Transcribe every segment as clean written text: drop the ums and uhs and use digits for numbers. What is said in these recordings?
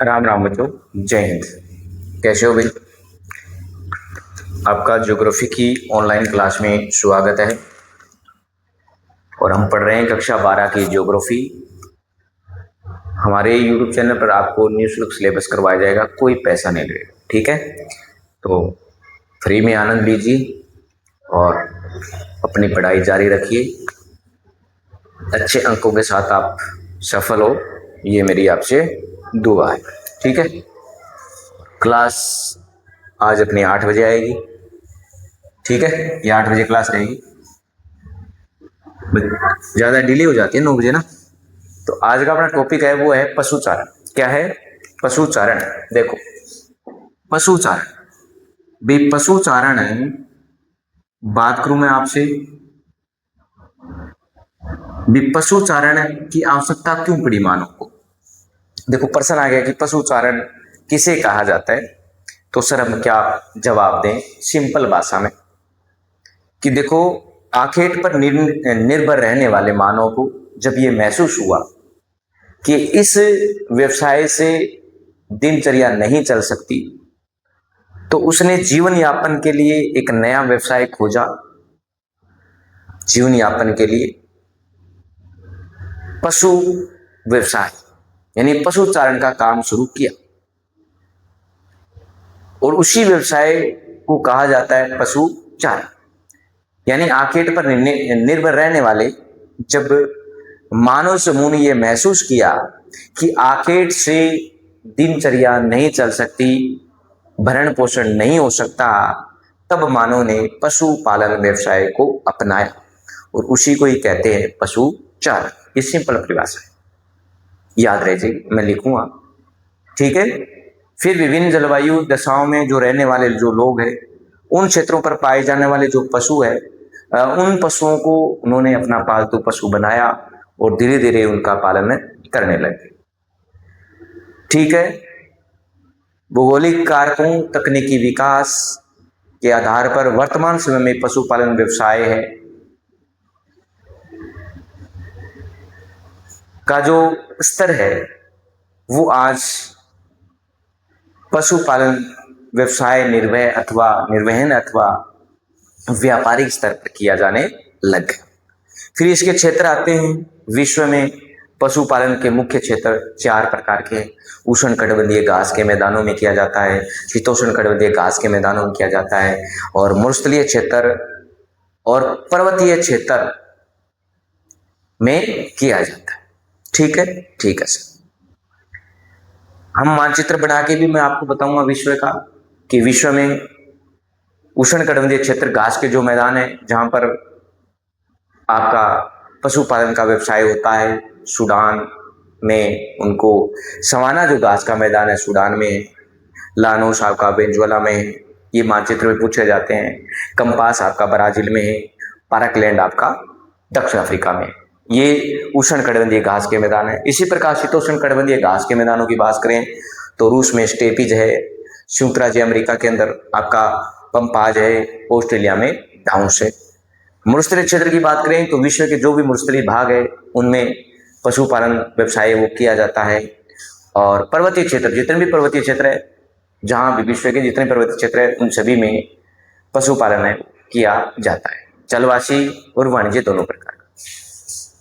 राम राम बच्चों, जय हिंद। कैसे हो भाई? आपका ज्योग्राफी की ऑनलाइन क्लास में स्वागत है और हम पढ़ रहे हैं कक्षा 12 की ज्योग्राफी। हमारे यूट्यूब चैनल पर आपको निःशुल्क सिलेबस करवाया जाएगा, कोई पैसा नहीं लगेगा, ठीक है? तो फ्री में आनंद लीजिए और अपनी पढ़ाई जारी रखिए। अच्छे अंकों के साथ आप सफल हो, ये मेरी आपसे दुआ है, ठीक है? क्लास आज अपनी 8 बजे आएगी, ठीक है? ये 8 बजे क्लास रहेगी। ज़्यादा डिले हो जाती है 9 बजे ना। तो आज का अपना टॉपिक है वो है पशुचारण। क्या है? पशुचारण। देखो, पशुचारण भी पशुचारण बात करूं मैं आपसे भी पशुचारण की आवश्यकता क्यों पड़ी मानव को। देखो, प्रश्न आ गया कि पशुचारण किसे कहा जाता है, तो सर हम क्या जवाब दें सिंपल भाषा में कि देखो, आखेट पर निर्भर रहने वाले मानव को जब ये महसूस हुआ कि इस व्यवसाय से दिनचर्या नहीं चल सकती, तो उसने जीवन यापन के लिए एक नया व्यवसाय खोजा। जीवन यापन के लिए पशु व्यवसाय यानी पशुचारण का काम शुरू किया और उसी व्यवसाय को कहा जाता है पशुचारण। यानी आखेट पर निर्भर रहने वाले जब मानव समूह ने यह महसूस किया कि आखेट से दिनचर्या नहीं चल सकती, भरण पोषण नहीं हो सकता, तब मानव ने पशुपालन व्यवसाय को अपनाया और उसी को ही कहते हैं पशुचारण। ये सिंपल परिभाषा है, याद रह जाएगी, मैं लिखूंगा, ठीक है? फिर विभिन्न जलवायु दशाओं में जो रहने वाले जो लोग हैं, उन क्षेत्रों पर पाए जाने वाले जो पशु है, उन पशुओं को उन्होंने अपना पालतू पशु बनाया और धीरे धीरे उनका पालन करने लगे, ठीक है? भौगोलिक कारकों, तकनीकी विकास के आधार पर वर्तमान समय में पशुपालन व्यवसाय है का जो स्तर है वो आज पशुपालन व्यवसाय निर्वहन अथवा व्यापारिक स्तर पर किया जाने लग गया। फिर इसके क्षेत्र आते हैं। विश्व में पशुपालन के मुख्य क्षेत्र 4 प्रकार के हैं। उष्णकटिबंधीय घास के मैदानों में किया जाता है, शीतोष्णकटिबंधीय घास के मैदानों में किया जाता है, और मरुस्थलीय क्षेत्र और पर्वतीय क्षेत्र में किया जाता है, ठीक है? ठीक है सर। हम मानचित्र बना के भी मैं आपको बताऊंगा विश्व का कि विश्व में उष्णकटिबंधीय क्षेत्र घास के जो मैदान है जहां पर आपका पशुपालन का व्यवसाय होता है, सूडान में उनको सवाना जो घास का मैदान है सूडान में, लानोस आपका वेनेजुएला में है, ये मानचित्र में पूछे जाते हैं। कंपास आपका ब्राजील में है, पाराकलैंड आपका दक्षिण अफ्रीका में। ये उष्णकटिबंधीय घास के मैदान है। इसी प्रकार शीतोष्णकटिबंधीय घास के मैदानों की बात करें तो रूस में स्टेपीज है, संयुक्त अमेरिका के अंदर आपका पंपाज है, ऑस्ट्रेलिया में डाउन्स है। मरुस्थलीय क्षेत्र की बात करें तो विश्व के जो भी मरुस्थलीय भाग है उनमें पशुपालन व्यवसाय वो किया जाता है। और पर्वतीय क्षेत्र, जितने भी पर्वतीय क्षेत्र है, जहां भी विश्व के जितने पर्वतीय क्षेत्र है, उन सभी में पशुपालन है किया जाता है। चलवासी और वाणिज्य दोनों प्रकार।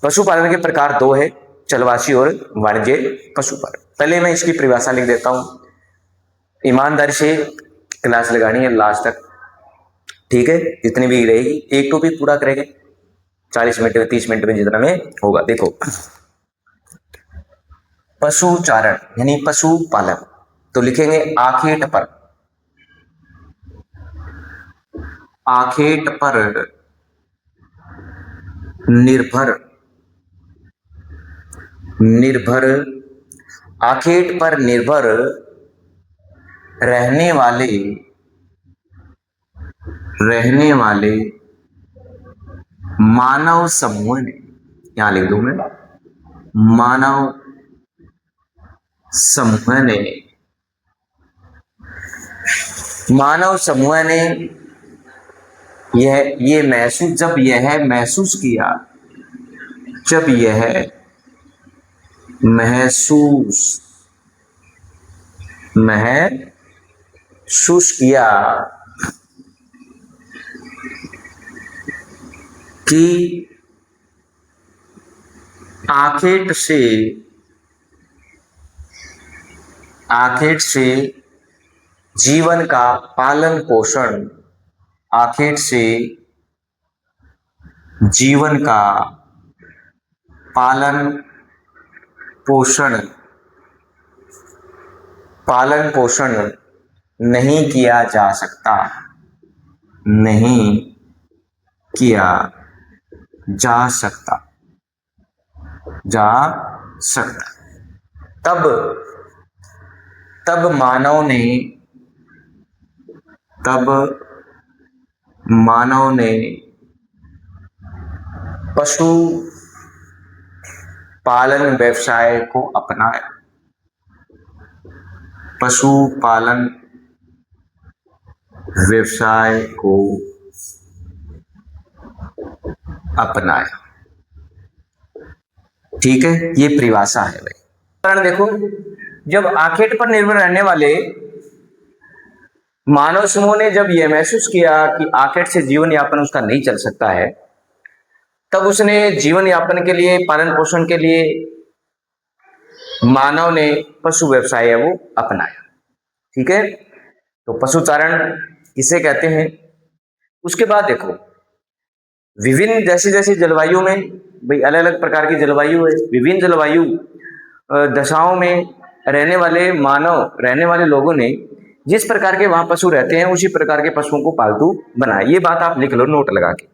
पशुपालन के प्रकार 2 है, चलवासी और वाणिज्य पशुपालन। पहले मैं इसकी परिभाषा लिख देता हूं, ईमानदारी से क्लास लगानी है लास्ट तक, ठीक है? जितनी भी रहेगी एक टॉपिक पूरा करेंगे 40 मिनट में, 30 मिनट में, जितना में होगा। देखो, पशुचारण यानी पशुपालन, तो लिखेंगे आखेट पर, आखेट पर निर्भर आखेट पर निर्भर रहने वाले मानव समूह ने, यहां लिख दूं मैं, मानव समूह ने ये महसूस जब यह महसूस महसूस किया कि आखेट से जीवन का पालन पोषण आखेट से जीवन का पालन पोषण नहीं किया जा सकता जा सकता जा सकता तब तब मानव ने पशु पालन व्यवसाय को अपनाया पशुपालन व्यवसाय को अपनाया। ठीक है, ये परिभाषा है भाई। कारण देखो, जब आखेट पर निर्भर रहने वाले मानव समूह ने जब यह महसूस किया कि आखेट से जीवन यापन उसका नहीं चल सकता है, तब उसने जीवन यापन के लिए, पालन पोषण के लिए मानव ने पशु व्यवसाय है वो अपनाया। ठीक है, तो पशुचारण किसे कहते हैं। उसके बाद देखो, विभिन्न जैसी जैसी जलवायु में भाई अलग अलग प्रकार की जलवायु है, विभिन्न जलवायु दशाओं में रहने वाले लोगों ने जिस प्रकार के वहां पशु रहते हैं उसी प्रकार के पशुओं को पालतू बनाया। ये बात आप लिख लो नोट लगा के,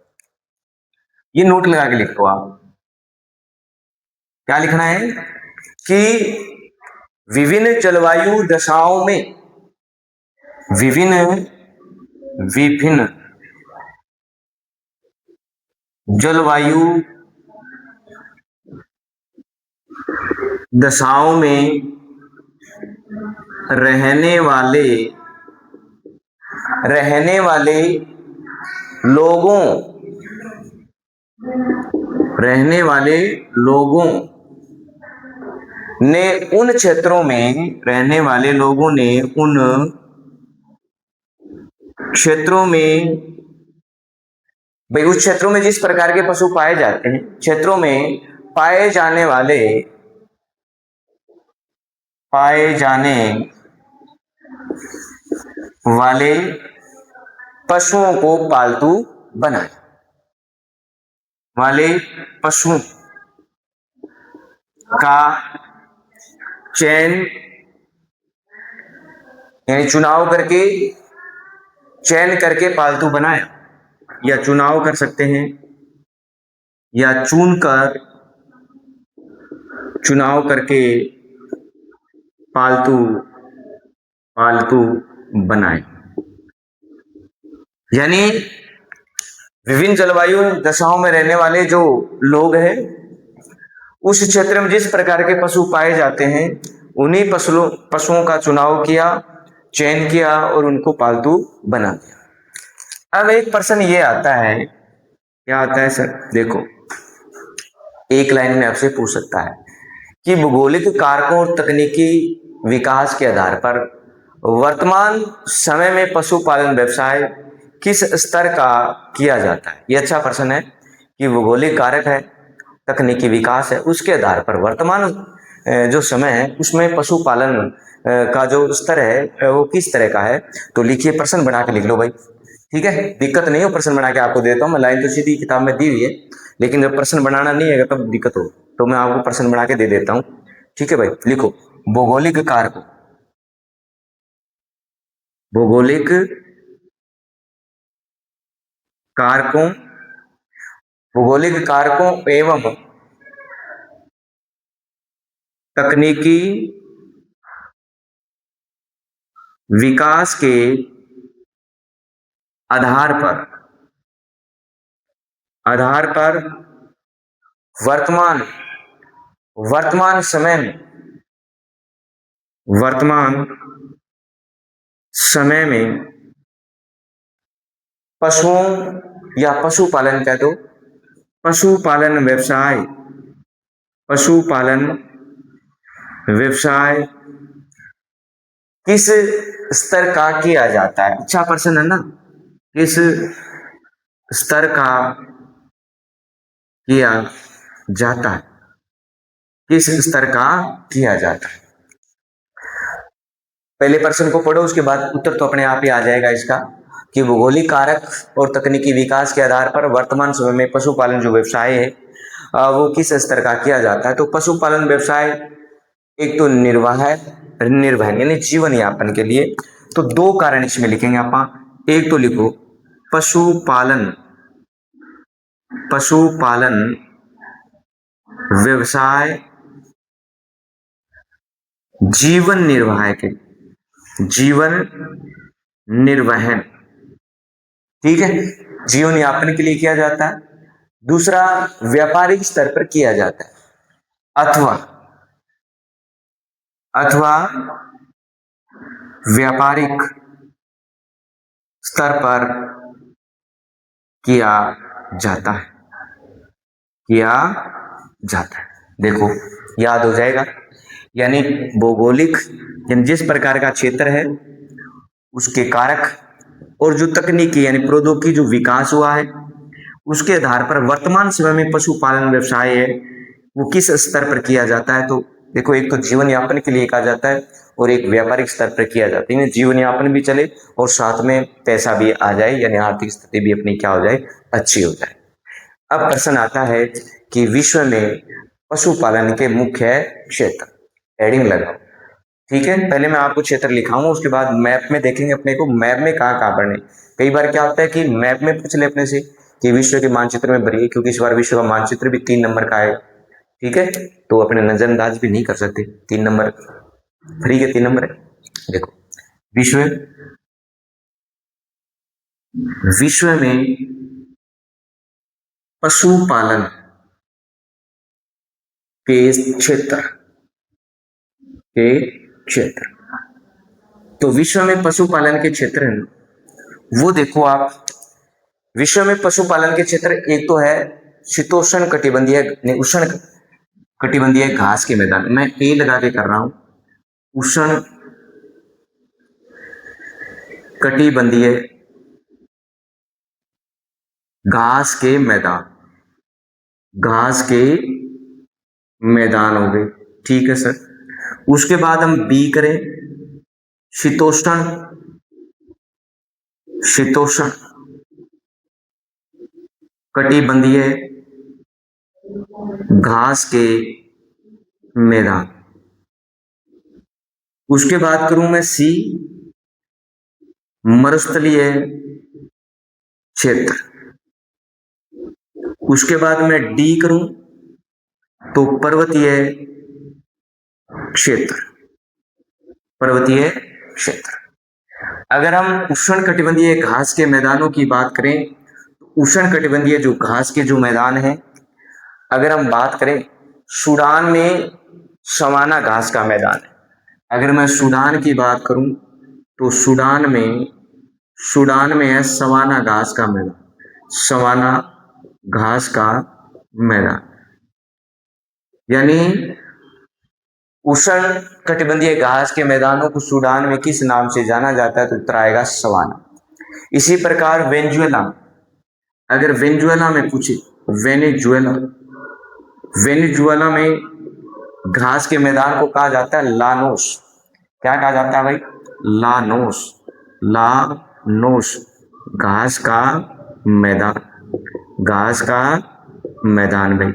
ये नोट लगा के लिख लो आप। क्या लिखना है कि विभिन्न जलवायु दशाओं में विभिन्न जलवायु दशाओं में रहने वाले लोगों ने उन क्षेत्रों में रहने वाले लोगों ने उन क्षेत्रों में भाई उस क्षेत्रों में जिस प्रकार के पशु पाए जाते हैं, क्षेत्रों में पाए जाने वाले पशुओं को पालतू बनाए। वाले पशुओं का चयन यानी चुनाव करके पालतू बनाया, या चुनाव कर सकते हैं या चुनाव करके पालतू बनाए। यानी विभिन्न जलवायु दशाओं में रहने वाले जो लोग हैं, उस क्षेत्र में जिस प्रकार के पशु पाए जाते हैं उन्हीं पशुओं का चुनाव किया, चयन किया और उनको पालतू बना दिया। अब एक प्रश्न ये आता है, क्या आता है सर, देखो एक लाइन में आपसे पूछ सकता है कि भौगोलिक कारकों और तकनीकी विकास के आधार पर वर्तमान समय में पशुपालन व्यवसाय किस स्तर का किया जाता है। यह अच्छा प्रश्न है कि भौगोलिक कारक है, तकनीकी विकास है, उसके आधार पर वर्तमान जो समय है उसमें पशुपालन का जो स्तर है वो किस तरह का है। तो लिखिए, प्रश्न बना के लिख लो भाई। ठीक है, दिक्कत नहीं हो, प्रश्न बना के आपको देता हूँ मैं। लाइन तो सीधी किताब में दी हुई है, लेकिन जब प्रश्न बनाना नहीं है तब दिक्कत हो, तो मैं आपको प्रश्न बना के दे देता हूँ। ठीक है भाई, लिखो भौगोलिक कारकों एवं तकनीकी विकास के आधार पर वर्तमान समय में पशुओं या पशुपालन कह दो, पशुपालन व्यवसाय किस स्तर का किया जाता है? अच्छा प्रश्न है ना, किस स्तर का किया जाता है, किस स्तर का किया जाता है। पहले प्रश्न को पढ़ो, उसके बाद उत्तर तो अपने आप ही आ जाएगा इसका, कि भौगोलिक कारक और तकनीकी विकास के आधार पर वर्तमान समय में पशुपालन जो व्यवसाय है वो किस स्तर का किया जाता है। तो पशुपालन व्यवसाय एक तो निर्वहन यानी जीवन यापन के लिए, तो दो कारण इसमें लिखेंगे आप। एक तो लिखो पशुपालन, पशुपालन व्यवसाय जीवन निर्वाह के, जीवन निर्वहन, ठीक है, जीवन यापन के लिए किया जाता है। दूसरा व्यापारिक स्तर पर किया जाता है, अथवा अथवा व्यापारिक स्तर पर किया जाता है, किया जाता है। देखो याद हो जाएगा, यानी भौगोलिक यानी जिस प्रकार का क्षेत्र है उसके कारक और जो तकनीकी यानी प्रौद्योगिकी जो विकास हुआ है उसके आधार पर वर्तमान समय में पशुपालन व्यवसाय है वो किस स्तर पर किया जाता है। तो देखो एक तो जीवन यापन के लिए कहा जाता है और एक व्यापारिक स्तर पर किया जाता है, जीवन यापन भी चले और साथ में पैसा भी आ जाए, यानी आर्थिक स्थिति भी अपनी क्या हो जाए, अच्छी हो जाए। अब प्रश्न आता है कि विश्व में पशुपालन के मुख्य क्षेत्र, हेडिंग लगाओ, ठीक है। पहले मैं आपको क्षेत्र लिखाऊंगा, उसके बाद मैप में देखेंगे अपने को मैप में कहाँ कहाँ बढ़ने। कई बार क्या होता है कि मैप में पूछ ले अपने से कि विश्व के मानचित्र में भरिए, क्योंकि इस बार विश्व का मानचित्र भी 3 नंबर का है, ठीक है, तो अपने नजरअंदाज भी नहीं कर सकते। 3 नंबर फ्री के 3 नंबर है। देखो विश्व, विश्व में पशुपालन के क्षेत्र, के क्षेत्र, तो विश्व में पशुपालन के क्षेत्र है वो देखो आप, विश्व में पशुपालन के क्षेत्र एक तो है शीतोष्ण कटिबंधीय, उष्ण कटिबंधीय घास के मैदान, मैं ए लगा के कर रहा हूं, उष्ण कटिबंधीय घास के मैदान, घास के मैदान हो गए, ठीक है सर। उसके बाद हम बी करें शीतोष्ण, शीतोष्ण कटिबंधीय घास के मैदान। उसके बाद करूं मैं सी मरुस्थलीय क्षेत्र। उसके बाद मैं डी करूं तो पर्वतीय क्षेत्र, पर्वतीय क्षेत्र। अगर हम उष्ण कटिबंधीय घास के मैदानों की बात करें तो उष्ण कटिबंधीय जो घास के जो मैदान है, अगर हम बात करें सूडान में सवाना घास का मैदान है। अगर मैं सूडान की बात करूं तो सूडान में है सवाना घास का मैदान, सवाना घास का मैदान, यानी उष्ण कटिबंधीय घास के मैदानों को सूडान में किस नाम से जाना जाता है, तो उत्तर आएगा सवाना। इसी प्रकार वेनेजुएला, अगर वेनेजुएला में पूछे, वेनेजुएला, वेनेजुएला में घास के मैदान को कहा जाता है लानोस। क्या कहा जाता है भाई, लानोस, लानोस, घास का मैदान, घास का मैदान भाई,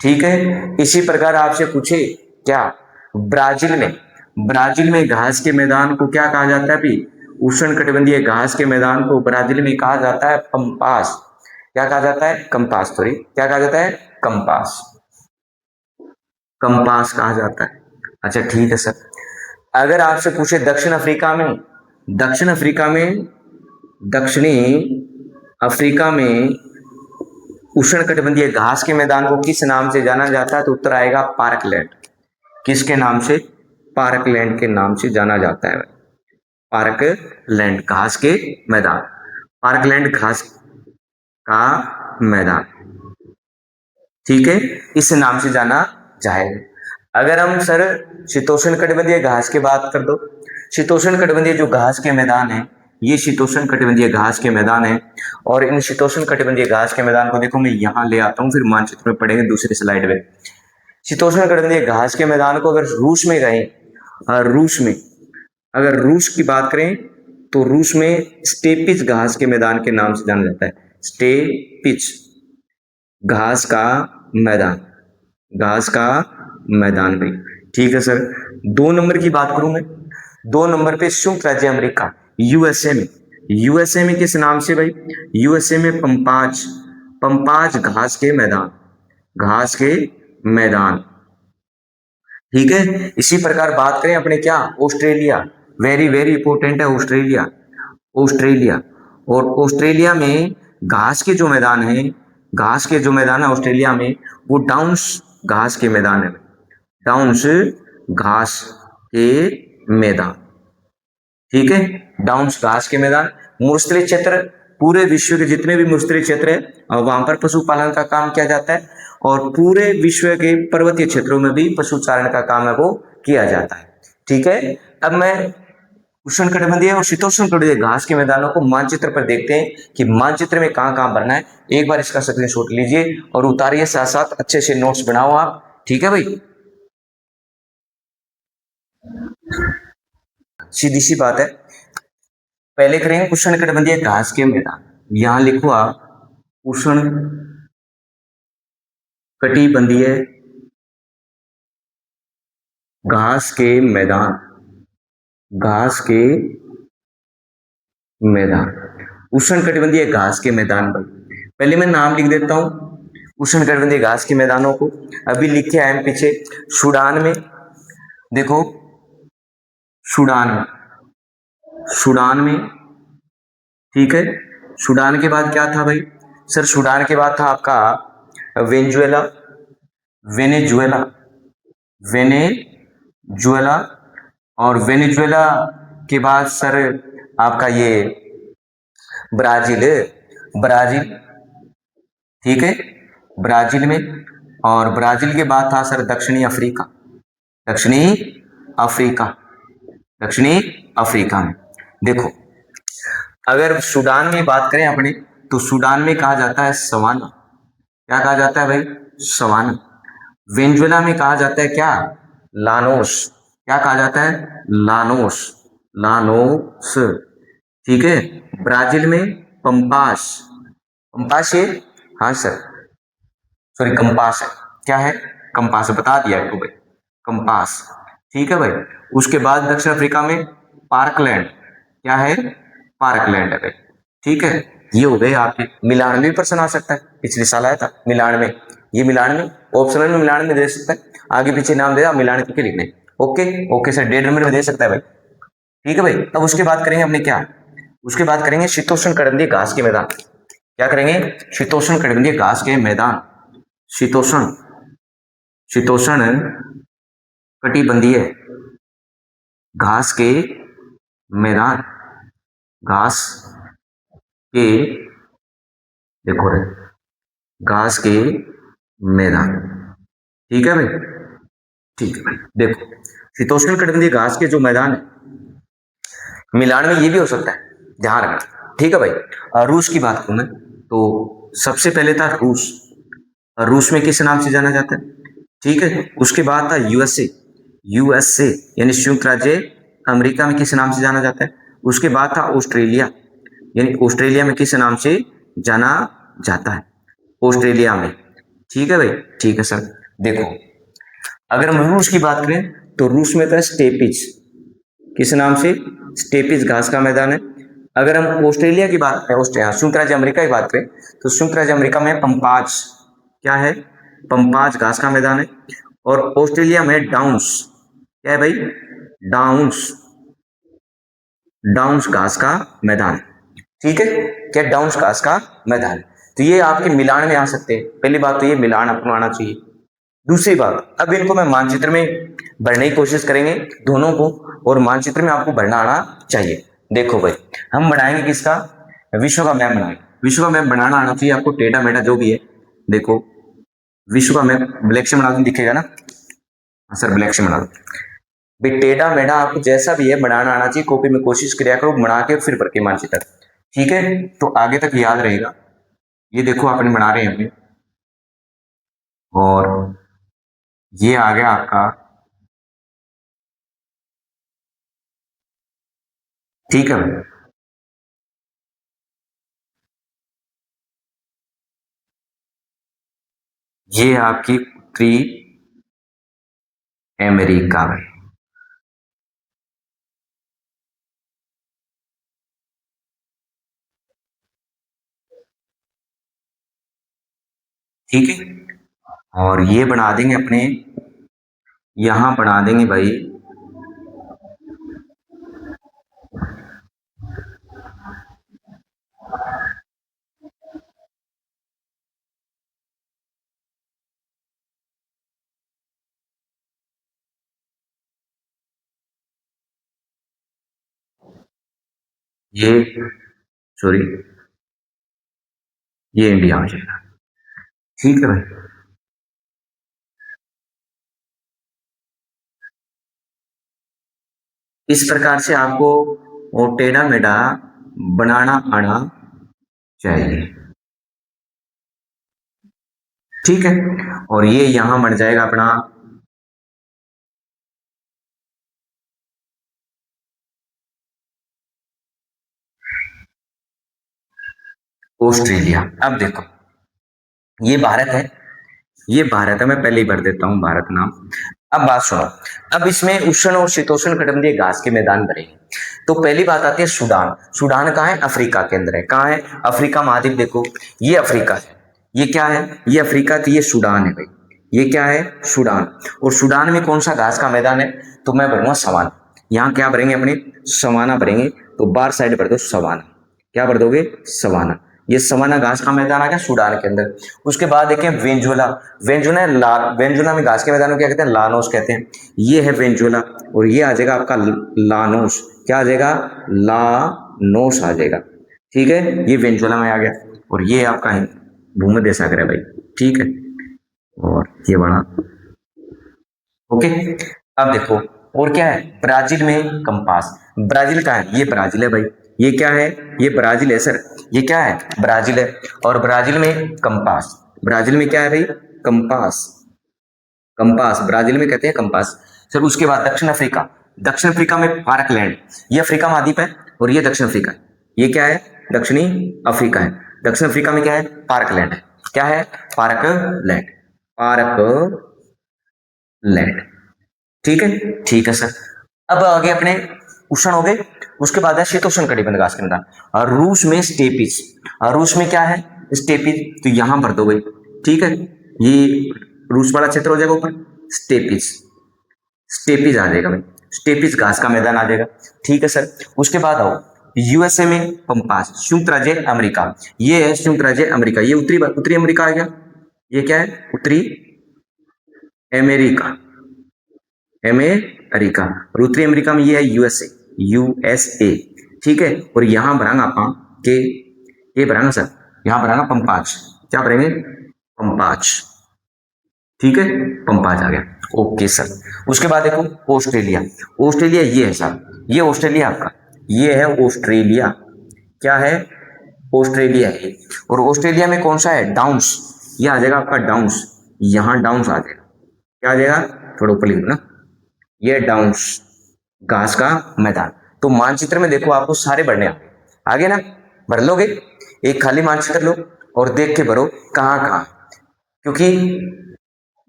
ठीक है। इसी प्रकार आपसे पूछे क्या ब्राजील में, ब्राजील में घास के मैदान को क्या कहा जाता है भाई, उष्ण कटिबंधीय घास के मैदान को ब्राजील में कहा जाता है पंपास। क्या कहा जाता है, कंपास, सॉरी क्या कहा जाता है, कंपास, कंपास कहा जाता है। अच्छा ठीक है सर। अगर आपसे पूछे दक्षिण अफ्रीका में, दक्षिण अफ्रीका में, दक्षिणी अफ्रीका में उष्ण कटिबंधीय घास के मैदान को किस नाम से जाना जाता है, तो उत्तर आएगा पार्कलैंड। किसके नाम से, पार्कलैंड के नाम से जाना जाता है, पार्कलैंड, घास के मैदान, पार्कलैंड घास का मैदान, ठीक है, इस नाम से जाना जाएगा। अगर हम सर शीतोष्ण कटिबंधीय घास की बात कर दो, शीतोष्ण कटिबंधीय जो घास के मैदान है, ये शीतोष्ण कटिबंधीय घास के मैदान है। और इन शीतोष्ण कटिबंधीय घास के मैदान को देखो मैं यहाँ ले आता हूँ, फिर मानचित्र में पढ़ेंगे दूसरी स्लाइड में। शीतोष्ण कटिबंधीय घास के मैदान को अगर रूस में गए, रूस में अगर रूस की बात करें तो रूस में स्टेपिच घास के मैदान के नाम से जाना जाता है। स्टेपिच घास का मैदान, घास का मैदान भाई, ठीक है सर। 2 नंबर की बात करूं मैं, 2 नंबर पे संयुक्त राज्य अमेरिका, यूएसए में, यूएसए में किस नाम से भाई, यूएसए में पंपाज, पंपाज घास के मैदान, घास के मैदान, ठीक है। इसी प्रकार बात करें अपने क्या, ऑस्ट्रेलिया, वेरी वेरी इंपॉर्टेंट है ऑस्ट्रेलिया, ऑस्ट्रेलिया। और ऑस्ट्रेलिया में घास के जो मैदान है, घास के जो मैदान है ऑस्ट्रेलिया में, वो डाउन्स घास के मैदान है, डाउन्स घास के मैदान, ठीक है, डाउन्स घास के मैदान। मरुस्थलीय क्षेत्र, पूरे विश्व के जितने भी मरुस्थलीय क्षेत्र है वहां पर पशुपालन का काम किया जाता है, और पूरे विश्व के पर्वतीय क्षेत्रों में भी पशुचारण का काम है वो किया जाता है, ठीक है। अब मैं उष्णकटिबंधीय और शीतोष्णकटिबंधीय घास के मैदानों को मानचित्र पर देखते हैं कि मानचित्र में कहां कहां भरना है। एक बार इसका स्क्रीनशॉट लीजिए और उतारिए, साथ साथ अच्छे से नोट्स बनाओ आप, ठीक है भाई। सीधी सी बात है, पहले करेंगे उष्णकटिबंधीय घास के मैदान। यहां लिखो आप उष्ण कटिबंधीय घास के मैदान, घास के मैदान, उष्णकटिबंधीय घास के मैदान पर पहले मैं नाम लिख देता हूं उष्णकटिबंधीय घास के मैदानों को। अभी लिखे आए हैं पीछे, सूडान में, देखो सूडान में, सूडान में, ठीक है। सूडान के बाद क्या था भाई सर, सूडान के बाद था आपका वेनेजुएला, वेनेजुएला, वेनेजुएला, और वेनेजुएला के बाद सर आपका ये ब्राजील, ब्राजील, ठीक है, ब्राजील में। और ब्राजील के बाद था सर दक्षिणी अफ्रीका, दक्षिणी अफ्रीका, दक्षिणी अफ्रीका में। देखो अगर सूडान में बात करें अपने, तो सूडान में कहा जाता है सवाना, क्या कहा जाता है भाई, सवाना। वेनेजुएला में कहा जाता है क्या, लानोस, क्या कहा जाता है, लानोस, लानोस, ठीक है। ब्राजील में पंपास, पंपास ये, हाँ सर सॉरी कंपास है, क्या है, कंपास, बता दिया आपको भाई, कंपास, ठीक है भाई। उसके बाद दक्षिण अफ्रीका में पार्कलैंड, क्या है, पार्कलैंड है भाई, ठीक है। ये हो गए आपके। मिलान में भी प्रश्न आ सकता है, पिछले साल आया था मिलान में, ये मिलान में ऑप्शनल में मिलान में दे सकता है, आगे पीछे नाम दे मिलान करके लिखने, ओके ओके सर, 1.5 नंबर में दे सकता है भाई, ठीक है भाई। अब उसके बाद करेंगे हमने क्या, उसके बाद करेंगे शीतोष्ण कटिबंधीय घास के मैदान, क्या करेंगे, शीतोष्ण कटिबंधीय घास के मैदान, शीतोष्ण, शीतोष्ण कटिबंधीय घास के मैदान, घास के, देखो रे, घास के मैदान, ठीक है भाई, ठीक है भाई। देखो शीतोष्ण कटिबंधीय घास के जो मैदान है, मिलान में ये भी हो सकता है, ध्यान रखना, ठीक है भाई। रूस की बात करूं मैं तो सबसे पहले था रूस, रूस में किस नाम से जाना जाता है, ठीक है। उसके बाद था यूएसए, यूएसए यानी संयुक्त राज्य अमेरिका में किस नाम से जाना जाता है। उसके बाद था ऑस्ट्रेलिया, यानी ऑस्ट्रेलिया में किस नाम से जाना जाता है, ऑस्ट्रेलिया में, ठीक है भाई, ठीक है सर। देखो अगर हम रूस की बात करें तो रूस में था स्टेपिच, किस नाम से, स्टेपिच घास का मैदान है। अगर हम ऑस्ट्रेलिया की बात करें, ऑस्ट्रेलिया संयुक्त राज्य अमेरिका की बात करें तो संयुक्त राज्य अमेरिका में पंपाज, क्या है, पंपाज घास का मैदान है। और ऑस्ट्रेलिया में डाउन्स, क्या है भाई, डाउन्स, डाउन्स घास का मैदान, ठीक है, क्या डाउन्स घास का मैदान। तो ये आपके मिलान में आ सकते हैं, पहली बात तो ये मिलान आपको आना चाहिए। दूसरी बात, अब इनको मैं मानचित्र में भरने की कोशिश करेंगे दोनों को, और मानचित्र में आपको भरना आना चाहिए। देखो भाई हम बनाएंगे किसका, विश्व का मैप बनाएंगे, विश्व का मैप बनाना आना चाहिए आपको, टेढ़ा मेढ़ा जो भी है। देखो विश्व का मैप ब्लैक से बना दो, दिखेगा ना, हाँ सर ब्लैक से बना दो। भाई टेढ़ा मेढ़ा आपको जैसा भी है बनाना आना चाहिए, कॉपी में कोशिश किया करो, बना के फिर भर के मानचित्र। ठीक है, तो आगे तक याद रहेगा। ये देखो आपने बना रहे हैं अपने, और ये आ गया आपका। ठीक है भाई, ये आपकी उत्तरी अमेरिका में। ठीक है, और ये बना देंगे अपने, यहां बना देंगे भाई, ये सॉरी, ये इंडिया हो जाएगा। ठीक है भाई, इस प्रकार से आपको वो टेढ़ा मेढ़ा बनाना आना चाहिए। ठीक है, और ये यहां बन जाएगा अपना ऑस्ट्रेलिया। अब देखो, ये भारत है, ये भारत है, मैं पहले ही भर देता हूं भारत नाम। अब बात सुनो, अब इसमें उष्ण और शीतोष्ण कटिबंधीय घास के मैदान भरेंगे। तो पहली बात आती है सूडान। सूडान कहाँ है? अफ्रीका के अंदर है। कहाँ है? अफ्रीका महाद्वीप। देखो ये अफ्रीका है, ये क्या है? ये अफ्रीका थी, ये सूडान है भाई। ये क्या है? सूडान। और सूडान में कौन सा घास का मैदान है? तो मैं भरूंगा सवाना। यहाँ क्या भरेंगे अपने? सवाना भरेंगे। तो बार साइड भर दो सवाना। क्या भर दोगे? सवाना। ये सवाना घास का मैदान आ गया सूडान के अंदर। उसके बाद देखें वेंजुला। वेंजुला ला, वेंजुला में घास के मैदान को क्या कहते हैं? लानोस कहते हैं। ये है वेंजुला, और ये आ जाएगा आपका लानोस। क्या आ जाएगा? लानोस आ जाएगा। ठीक है, ये वेंजुला में आ गया, और ये आपका है भूमध्य सागर है भाई। ठीक है, और ये बड़ा ओके। अब देखो, और क्या है? ब्राजील में कंपास। ब्राजील का है? ये ब्राजील है भाई। ये क्या है? ये ब्राजील है सर। ये क्या है? ब्राजील है। और ब्राजील में कंपास। ब्राजील में क्या है भाई? कंपास। कंपास ब्राजील में कहते हैं कंपास। सर उसके बाद दक्षिण अफ्रीका। दक्षिण अफ्रीका में फारकलैंड। ये अफ्रीका महाद्वीप है, और ये दक्षिण अफ्रीका है। ये क्या है? दक्षिणी अफ्रीका है। दक्षिण अफ्रीका में क्या है? फारकलैंड है। क्या है? फारकलैंड। फारकलैंड। ठीक है, ठीक है सर। अब आगे अपने उष्ण हो गए। उसके बाद है शीतोष्ण कटिबंध घास के मैदान। और रूस में स्टेपिस। और रूस में क्या है? स्टेपिस। तो यहां भर दो भाई। ठीक है, ये रूस वाला क्षेत्र हो जाएगा ऊपर। स्टेपिस। स्टेपिस आ जाएगा भाई। स्टेपिस घास का मैदान आ जाएगा। ठीक है सर। उसके बाद आओ यूएसए में पंपास। संयुक्त राज्य अमेरिका। ये है संयुक्त राज्य अमेरिका। ये उत्तरी उत्तरी अमेरिका आ गया। ये क्या है? उत्तरी अमेरिका। अमेरिका। और उत्तरी अमेरिका में ये है यूएसए। यूएसए। ठीक है, और यहां भरांगा आप के, ये भरांगा सर, यहां भरांगा पंपाच। क्या भरेंगे? पंपाच। ठीक है, पंपाच आ गया। Okay sir. उसके बाद देखो ऑस्ट्रेलिया। ऑस्ट्रेलिया ये है साहब, ये ऑस्ट्रेलिया आपका, ये है ऑस्ट्रेलिया। क्या है? ऑस्ट्रेलिया है। और ऑस्ट्रेलिया में कौन सा है? डाउन्स। ये आ जाएगा आपका डाउन्स। यहां डाउन्स आ जाएगा। क्या आ जाएगा? थोड़ा ऊपर लिखो ना, ये डाउन्स घास का मैदान। तो मानचित्र में देखो आपको सारे भरने आगे ना, भर लोगे। एक खाली मानचित्र लो और देख के भरो कहाँ कहाँ। क्योंकि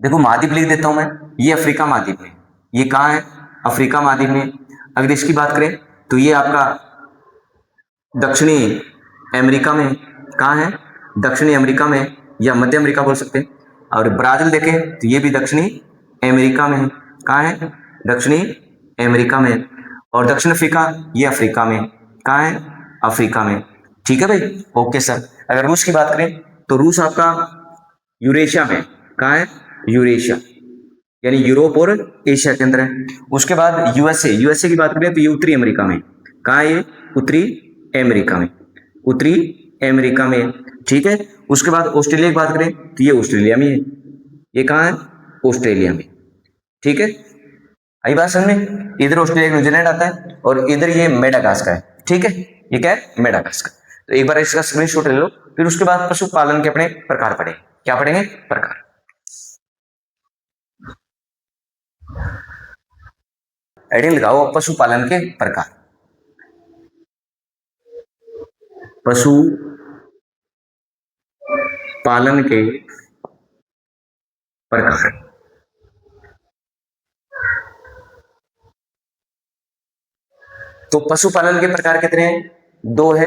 देखो महाद्वीप लिख देता हूं मैं, ये अफ्रीका महाद्वीप में। ये कहाँ है? अफ्रीका महाद्वीप में। अगर इसकी बात करें तो ये आपका दक्षिणी अमेरिका में। कहाँ है? दक्षिणी अमेरिका में, या मध्य अमेरिका बोल सकते हैं। और ब्राजील देखें तो ये भी दक्षिणी अमेरिका में है। कहाँ है? दक्षिणी अमेरिका में। और दक्षिण अफ्रीका, ये अफ्रीका में। कहाँ है? अफ्रीका में। ठीक है भाई, ओके सर। अगर रूस की बात करें तो रूस आपका यूरेशिया में। कहाँ है? यूरेशिया, यानी यूरोप और एशिया के अंदर है। उसके बाद यूएसए। यूएसए की बात करें तो ये उत्तरी अमेरिका में। कहाँ है? ये उत्तरी अमेरिका में। उत्तरी अमेरिका में। ठीक है, उसके बाद ऑस्ट्रेलिया की बात करें तो ये ऑस्ट्रेलिया में है। ये कहाँ है? ऑस्ट्रेलिया में। ठीक है, आई बात समझ में? इधर ऑस्ट्रेलिया न्यूजीलैंड आता है और इधर ये मेडागास्कर है, ठीक है, ये क्या है, मेडागास्कर। तो एक बार इसका स्क्रीनशॉट ले लो, फिर उसके बाद पशुपालन के अपने प्रकार पढ़ेंगे। क्या पढ़ेंगे? प्रकार। हेडिंग लगाओ पशुपालन के प्रकार। पशु पालन के प्रकार। तो पशुपालन के प्रकार कितने हैं? दो है।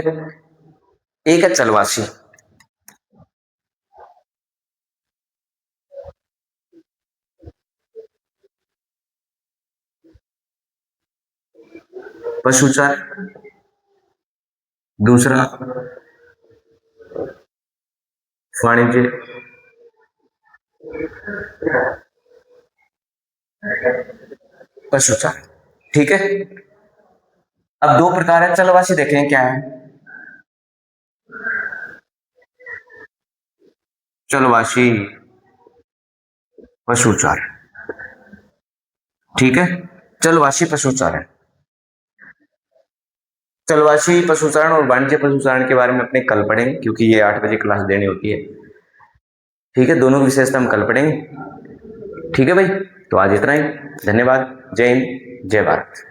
एक है चलवासी, पशुचार। दूसरा वाणिज्य। पशुचार, ठीक है। अब दो प्रकार है, चलवासी देखें क्या है। चलवासी पशुचार, ठीक है, चलवासी पशुचार है। चलवासी पशुचारण और वाणिज्य पशुचारण के बारे में अपने कल पढ़ेंगे, क्योंकि ये 8 बजे क्लास देनी होती है, ठीक है। दोनों की विशेषता हम कल पढ़ेंगे, ठीक है भाई। तो आज इतना ही, धन्यवाद। जय हिंद, जय भारत।